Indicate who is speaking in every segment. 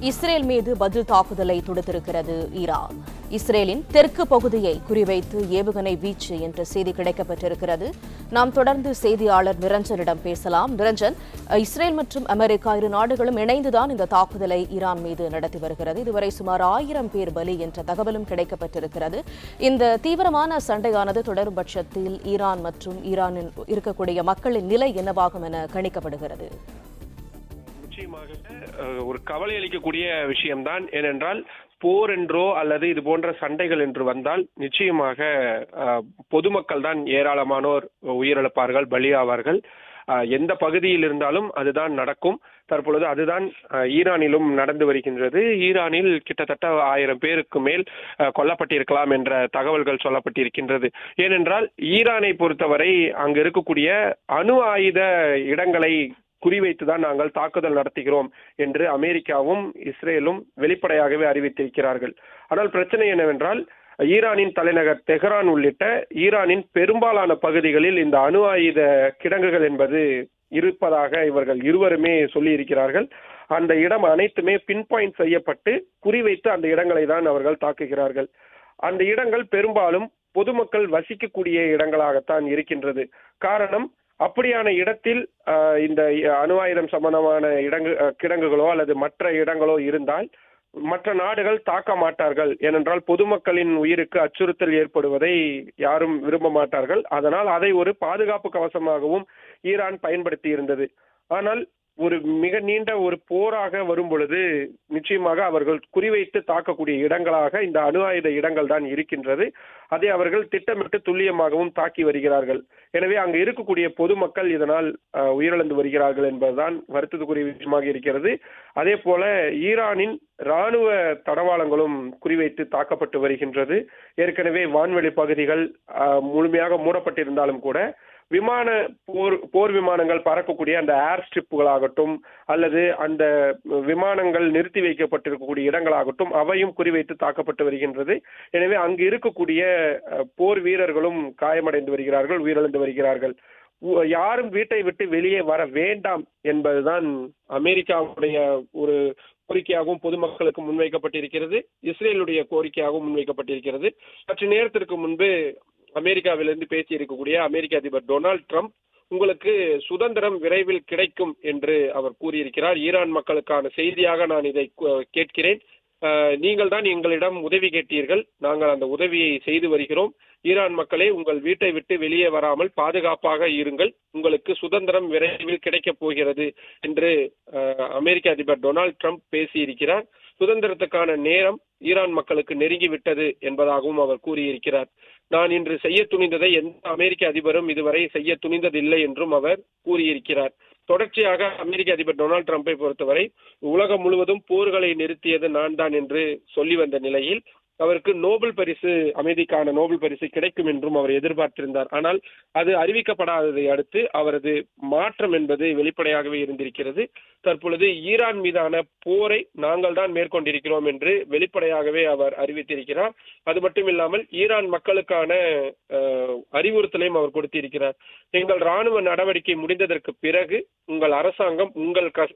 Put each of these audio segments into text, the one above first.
Speaker 1: Israel மீது பதில் தாக்குதலை தொடுத்திருக்கிறது ஈரான். இஸ்ரேலின் தெற்கு பகுதியை குறிவைத்து ஏவுகணை வீச்சு என்ற செய்தி கிடைக்கப்பட்டிருக்கிறது. நாம் தொடர்ந்து செய்தியாளர் நிரஞ்சனிடம் பேசலாம். நிரஞ்சன், இஸ்ரேல் மற்றும் அமெரிக்கா இரு நாடுகளும் இணைந்துதான் இந்த தாக்குதலை ஈரான் மீது நடத்தி வருகிறது. இதுவரை சுமார் 1000 பேர் பலி என்ற தகவலும் கிடைக்கப்பட்டிருக்கிறது. இந்த தீவிரமான சண்டையானது தொடரும் பட்சத்தில் ஈரான் மற்றும் ஈரானில் இருக்கக்கூடிய மக்களின் நிலை என்னவாகும் என கணிக்கப்படுகிறது?
Speaker 2: நிச்சயமாக ஒரு கவலை அளிக்கக்கூடிய விஷயம்தான். ஏனென்றால் போர் என்றோ அல்லது இது போன்ற சண்டைகள் என்று வந்தால் நிச்சயமாக பொதுமக்கள் தான் ஏராளமானோர் உயிரிழப்பார்கள், பலியாவார்கள். எந்த பகுதியில் இருந்தாலும் அதுதான் நடக்கும். தற்பொழுது அதுதான் ஈரானிலும் நடந்து வருகின்றது. ஈரானில் கிட்டத்தட்ட 1000 பேருக்கு மேல் கொல்லப்பட்டிருக்கலாம் என்ற தகவல்கள் சொல்லப்பட்டிருக்கின்றது. ஏனென்றால் ஈரானை பொறுத்தவரை அங்கு இருக்கக்கூடிய அணு ஆயுத இடங்களை குறிவைத்துதான் நாங்கள் தாக்குதல் நடத்துகிறோம் என்று அமெரிக்காவும் இஸ்ரேலும் வெளிப்படையாகவே அறிவித்திருக்கிறார்கள். ஆனால் பிரச்சனை என்னவென்றால், ஈரானின் தலைநகர் தெஹ்ரான் உள்ளிட்ட ஈரானின் பெரும்பாலான பகுதிகளில் இந்த அணு ஆயுத கிடங்குகள் என்பது இருப்பதாக இவர்கள் இருவருமே சொல்லி இருக்கிறார்கள். அந்த இடம் அனைத்துமே பின் பாயிண்ட் செய்யப்பட்டு குறிவைத்து அந்த இடங்களை தான் அவர்கள் தாக்குகிறார்கள். அந்த இடங்கள் பெரும்பாலும் பொதுமக்கள் வசிக்கக்கூடிய இடங்களாகத்தான் இருக்கின்றது. காரணம், அப்படியான இடத்தில் இந்த அணு ஆயுதம் சம்பந்தமான கிடங்குகளோ அல்லது மற்ற இடங்களோ இருந்தால் மற்ற நாடுகள் தாக்க மாட்டார்கள். ஏனென்றால் பொதுமக்களின் உயிருக்கு அச்சுறுத்தல் ஏற்படுவதை யாரும் விரும்ப மாட்டார்கள். அதனால் அதை ஒரு பாதுகாப்பு கவசமாகவும் ஈரான் பயன்படுத்தி இருந்தது. ஆனால் ஒரு மிக நீண்ட ஒரு போராக வரும் பொழுது நிச்சயமாக அவர்கள் குறிவைத்து தாக்கக்கூடிய இடங்களாக இந்த அணு ஆயுத இடங்கள் தான் இருக்கின்றது. அதை அவர்கள் திட்டமிட்டு துல்லியமாகவும் தாக்கி வருகிறார்கள். எனவே அங்கு இருக்கக்கூடிய பொதுமக்கள் இதனால் உயிரிழந்து வருகிறார்கள் என்பதுதான் வருத்தத்துக்குரிய விஷயமாக இருக்கிறது. அதே போல ஈரானின் இராணுவ தடவாளங்களும் குறிவைத்து தாக்கப்பட்டு வருகின்றது. ஏற்கனவே வான்வெளி பகுதிகள் முழுமையாக மூடப்பட்டிருந்தாலும் கூட போர் விமானங்கள் பறக்கக்கூடிய அந்த ஏர் ஸ்ட்ரிப்புகளாகட்டும் அல்லது அந்த விமானங்கள் நிறுத்தி வைக்கப்பட்டிருக்கக்கூடிய இடங்களாகட்டும் அவையும் குறிவைத்து தாக்கப்பட்டு வருகின்றது. எனவே அங்கு இருக்கக்கூடிய போர் வீரர்களும் காயமடைந்து வருகிறார்கள், உயிரிழந்து வருகிறார்கள். யாரும் வீட்டை விட்டு வெளியே வர வேண்டாம் என்பதுதான் அமெரிக்காவுடைய ஒரு கோரிக்கையாகவும் பொதுமக்களுக்கு முன்வைக்கப்பட்டிருக்கிறது. இஸ்ரேலுடைய கோரிக்கையாகவும் முன்வைக்கப்பட்டிருக்கிறது. சற்று நேரத்திற்கு முன்பு அமெரிக்காவிலிருந்து பேசி இருக்கக்கூடிய அமெரிக்க அதிபர் டொனால்ட் ட்ரம்ப் உங்களுக்கு சுதந்திரம் விரைவில் கிடைக்கும் என்று அவர் கூறியிருக்கிறார். ஈரான் மக்களுக்கான செய்தியாக நான் இதை கேட்கிறேன். நீங்கள் தான் எங்களிடம் உதவி கேட்டீர்கள், நாங்கள் அந்த உதவியை செய்து வருகிறோம். ஈரான் மக்களே, உங்கள் வீட்டை விட்டு வெளியே வராமல் பாதுகாப்பாக இருங்கள், உங்களுக்கு சுதந்திரம் விரைவில் கிடைக்கப் போகிறது என்று அமெரிக்க அதிபர் டொனால்ட் ட்ரம்ப் பேசியிருக்கிறார். சுதந்திரத்துக்கான நேரம் ஈரான் மக்களுக்கு நெருங்கிவிட்டது என்பதாகவும் அவர் கூறியிருக்கிறார். நான் இன்று செய்ய துணிந்ததை எந்த அமெரிக்க அதிபரும் இதுவரை செய்ய துணிந்ததில்லை என்றும் அவர் கூறியிருக்கிறார். தொடர்ச்சியாக அமெரிக்க அதிபர் டொனால்ட் ட்ரம்பை பொறுத்தவரை உலகம் முழுவதும் போர்களை நிறுத்தியது நான் தான் என்று சொல்லி வந்த நிலையில் அவருக்கு நோபல் பரிசு, அமைதிக்கான நோபல் பரிசு கிடைக்கும் என்றும் அவர் எதிர்பார்த்திருந்தார். ஆனால் அது அறிவிக்கப்படாததை அடுத்து அவரது மாற்றம் என்பது வெளிப்படையாகவே இருந்திருக்கிறது. தற்பொழுது ஈரான் மீதான போரை நாங்கள் தான் மேற்கொண்டிருக்கிறோம் என்று வெளிப்படையாகவே அவர் அறிவித்திருக்கிறார். அது மட்டும் இல்லாமல் ஈரான் மக்களுக்கான அறிவுறுத்தலையும் அவர் கொடுத்திருக்கிறார். எங்கள் ராணுவ நடவடிக்கை முடிந்ததற்கு பிறகு உங்கள் அரசாங்கம்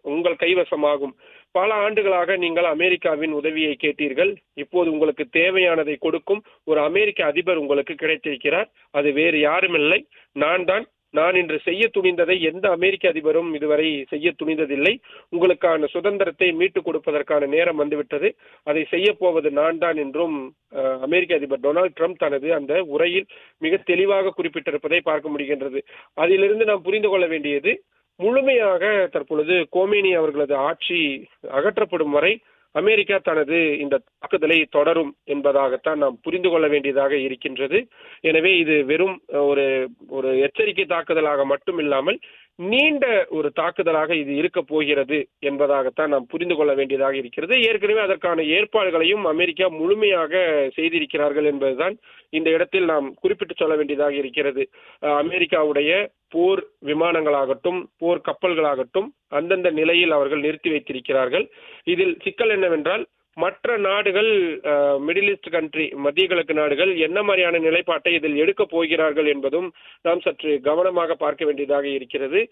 Speaker 2: உங்கள் கைவசமாகும். பல ஆண்டுகளாக நீங்கள் அமெரிக்காவின் உதவியை கேட்டீர்கள், இப்போது உங்களுக்கு தேவையானதை கொடுக்கும் ஒரு அமெரிக்க அதிபர் உங்களுக்கு கிடைத்திருக்கிறார். அது வேறு யாருமில்லை, நான் இன்று செய்ய துணிந்ததை எந்த அமெரிக்க அதிபரும் இதுவரை செய்ய துணிந்ததில்லை. உங்களுக்கான சுதந்திரத்தை மீட்டுக் கொடுப்பதற்கான நேரம் வந்துவிட்டது, அதை செய்ய போவது நான் தான் என்றும் அமெரிக்க அதிபர் டொனால்ட் ட்ரம்ப் தனது அந்த உரையில் மிக தெளிவாக குறிப்பிட்டிருப்பதை பார்க்க முடிகின்றது. அதிலிருந்து நாம் புரிந்து கொள்ள வேண்டியது, முழுமையாக தற்பொழுது கோமேனி அவர்களது ஆட்சி அகற்றப்படும் வரை அமெரிக்கா தனது இந்த தாக்குதலை தொடரும் என்பதாகத்தான் நாம் புரிந்து கொள்ள வேண்டியதாக இருக்கின்றது. எனவே இது வெறும் ஒரு எச்சரிக்கை தாக்குதலாக மட்டும் இல்லாமல் நீண்ட ஒரு தாக்குதலாக இது இருக்க போகிறது என்பதாகத்தான் நாம் புரிந்து கொள்ள வேண்டியதாக இருக்கிறது. ஏற்கனவே அதற்கான ஏற்பாடுகளையும் அமெரிக்கா முழுமையாக செய்திருக்கிறார்கள் என்பதுதான் இந்த இடத்தில் நாம் குறிப்பிட்டு சொல்ல வேண்டியதாக இருக்கிறது. அமெரிக்காவுடைய போர் விமானங்களாகட்டும் போர் கப்பல்களாகட்டும் அந்தந்த நிலையில் அவர்கள் நிறுத்தி வைத்திருக்கிறார்கள். இதில் சிக்கல் என்னவென்றால், மற்ற நாடுகள், மிடில் ஈஸ்ட் கண்ட்ரி, மத்திய கிழக்கு நாடுகள் என்ன மாதிரியான நிலைப்பாட்டை இதில் எடுக்க போகிறார்கள் என்பதும் நாம் சற்று கவனமாக பார்க்க வேண்டியதாக இருக்கிறது.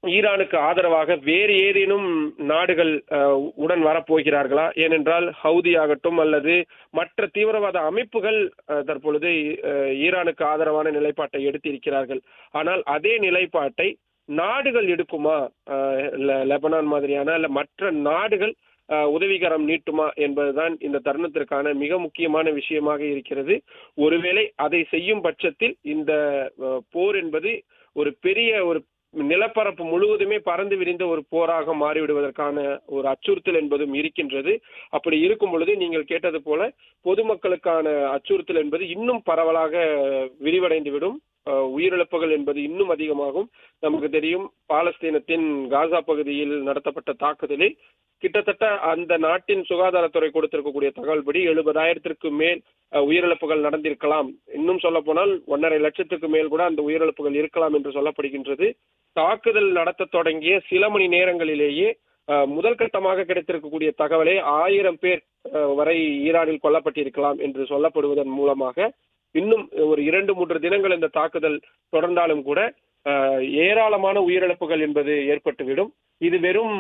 Speaker 2: ஈரானுக்கு ஆதரவாக வேறு ஏதேனும் நாடுகள் உடன் வரப்போகிறார்களா? ஏனென்றால் ஹவுதி ஆகட்டும் அல்லது மற்ற தீவிரவாத அமைப்புகள் தற்பொழுது ஈரானுக்கு ஆதரவான நிலைப்பாட்டை எடுத்திருக்கிறார்கள். ஆனால் அதே நிலைப்பாட்டை நாடுகள் எடுக்குமா? லெபனான் மாதிரியான அல்ல மற்ற நாடுகள் உதவிகரம் நீட்டுமா என்பதுதான் இந்த தருணத்திற்கான மிக முக்கியமான விஷயமாக இருக்கிறது. ஒருவேளை அதை செய்யும் பட்சத்தில் இந்த போர் என்பது ஒரு பெரிய ஒரு நிலப்பரப்பு முழுவதுமே பறந்து விரிந்த ஒரு போராக மாறிவிடுவதற்கான ஒரு அச்சுறுத்தல் என்பதும் இருக்கின்றது. அப்படி இருக்கும் பொழுது நீங்கள் கேட்டது போல பொதுமக்களுக்கான அச்சுறுத்தல் என்பது இன்னும் பரவலாக விரிவடைந்துவிடும். உயிரிழப்புகள் என்பது இன்னும் அதிகமாகும். நமக்கு தெரியும், பாலஸ்தீனத்தின் காசா பகுதியில் நடத்தப்பட்ட தாக்குதலில் கிட்டத்தட்ட அந்த நாட்டின் சுகாதாரத்துறை கொடுத்திருக்கக்கூடிய தகவல்படி 70,000த்திற்கு மேல் உயிரிழப்புகள் நடந்திருக்கலாம். இன்னும் சொல்ல போனால் 1.5 லட்சத்துக்கு மேல் கூட அந்த உயிரிழப்புகள் இருக்கலாம் என்று சொல்லப்படுகின்றது. தாக்குதல் நடத்த தொடங்கிய சில மணி நேரங்களிலேயே முதல் கட்டமாக கிடைத்திருக்கக்கூடிய தகவலே 1000 பேர் வரை ஈரானில் கொல்லப்பட்டிருக்கலாம் என்று சொல்லப்படுவதன் மூலமாக இன்னும் ஒரு 2-3 தினங்கள் இந்த தாக்குதல் தொடர்ந்தாலும் கூட ஏராளமான உயிரிழப்புகள் என்பது ஏற்பட்டுவிடும். இது வெறும்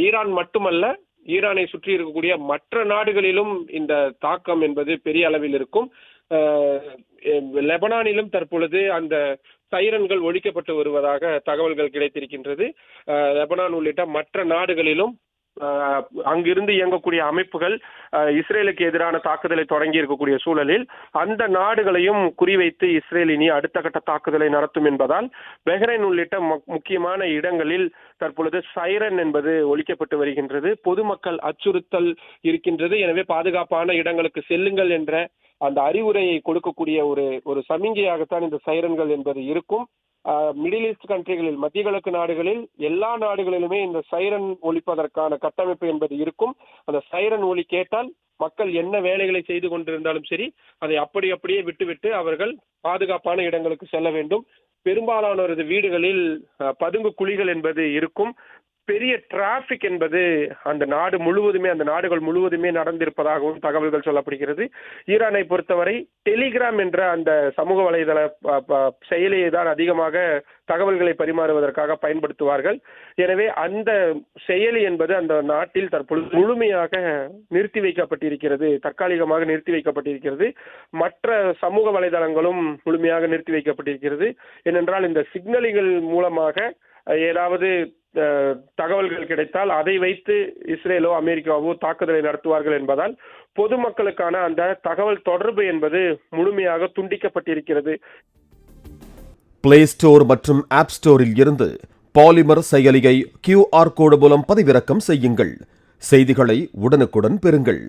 Speaker 2: ஈரான் மட்டுமல்ல, ஈரானை சுற்றி இருக்கக்கூடிய மற்ற நாடுகளிலும் இந்த தாக்கம் என்பது பெரிய அளவில் இருக்கும். லெபனானிலும் தற்பொழுது அந்த சைரன்கள் ஒழிக்கப்பட்டு வருவதாக தகவல்கள் கிடைத்திருக்கின்றது. லெபனான் உள்ளிட்ட மற்ற நாடுகளிலும் அங்கிருந்து இயங்கக்கூடிய அமைப்புகள் இஸ்ரேலுக்கு எதிரான தாக்குதலை தொடங்கி இருக்கக்கூடிய சூழலில் அந்த நாடுகளையும் குறிவைத்து இஸ்ரேல் இனி அடுத்த கட்ட தாக்குதலை நடத்தும் என்பதால் பஹ்ரைன் உள்ளிட்ட முக்கியமான இடங்களில் தற்பொழுது சைரன் என்பது ஒலிக்கப்பட்டு வருகின்றது. பொதுமக்கள் அச்சுறுத்தல் இருக்கின்றது. எனவே பாதுகாப்பான இடங்களுக்கு செல்லுங்கள் என்ற அந்த அறிவுரையை கொடுக்கக்கூடிய ஒரு சமிஞ்சையாகத்தான் இந்த சைரன்கள் என்பது இருக்கும். மிடில் ஈஸ்ட் கண்ட்ரிகளில், மத்திய கிழக்கு நாடுகளில் எல்லா நாடுகளிலுமே இந்த சைரன் ஒலிப்பதற்கான கட்டமைப்பு என்பது இருக்கும். அந்த சைரன் ஒலி கேட்டால் மக்கள் என்ன வேலைகளை செய்து கொண்டிருந்தாலும் சரி, அதை அப்படியே விட்டுவிட்டு அவர்கள் பாதுகாப்பான இடங்களுக்கு செல்ல வேண்டும். பெரும்பாலானோரது வீடுகளில் பதுங்கு குழிகள் என்பது இருக்கும். பெரிய டிராபிக் என்பது அந்த நாடுகள் முழுவதுமே நடந்திருப்பதாகவும் தகவல்கள் சொல்லப்படுகிறது. ஈரானை பொறுத்தவரை டெலிகிராம் என்ற அந்த சமூக வலைதள செயலியை தான் அதிகமாக தகவல்களை பரிமாறுவதற்காக பயன்படுத்துவார்கள். எனவே அந்த செயலி என்பது அந்த நாட்டில் தற்பொழுது முழுமையாக நிறுத்தி வைக்கப்பட்டிருக்கிறது, தற்காலிகமாக நிறுத்தி வைக்கப்பட்டிருக்கிறது. மற்ற சமூக வலைதளங்களும் முழுமையாக நிறுத்தி வைக்கப்பட்டிருக்கிறது. ஏனென்றால் இந்த சிக்னல்கள் மூலமாக ஏதாவது தகவல்கள் கிடைத்தால் அதை வைத்து இஸ்ரேலோ அமெரிக்காவோ தாக்குதலை நடத்துவார்கள் என்பதால் பொதுமக்களுக்கான அந்த தகவல் தொடர்பு என்பது முழுமையாக துண்டிக்கப்பட்டிருக்கிறது.
Speaker 3: பிளே ஸ்டோர் மற்றும் ஆப் ஸ்டோரில் இருந்து பாலிமர் செயலியை QR கோடு மூலம் பதிவிறக்கம் செய்யுங்கள். செய்திகளை உடனுக்குடன் பெறுங்கள்.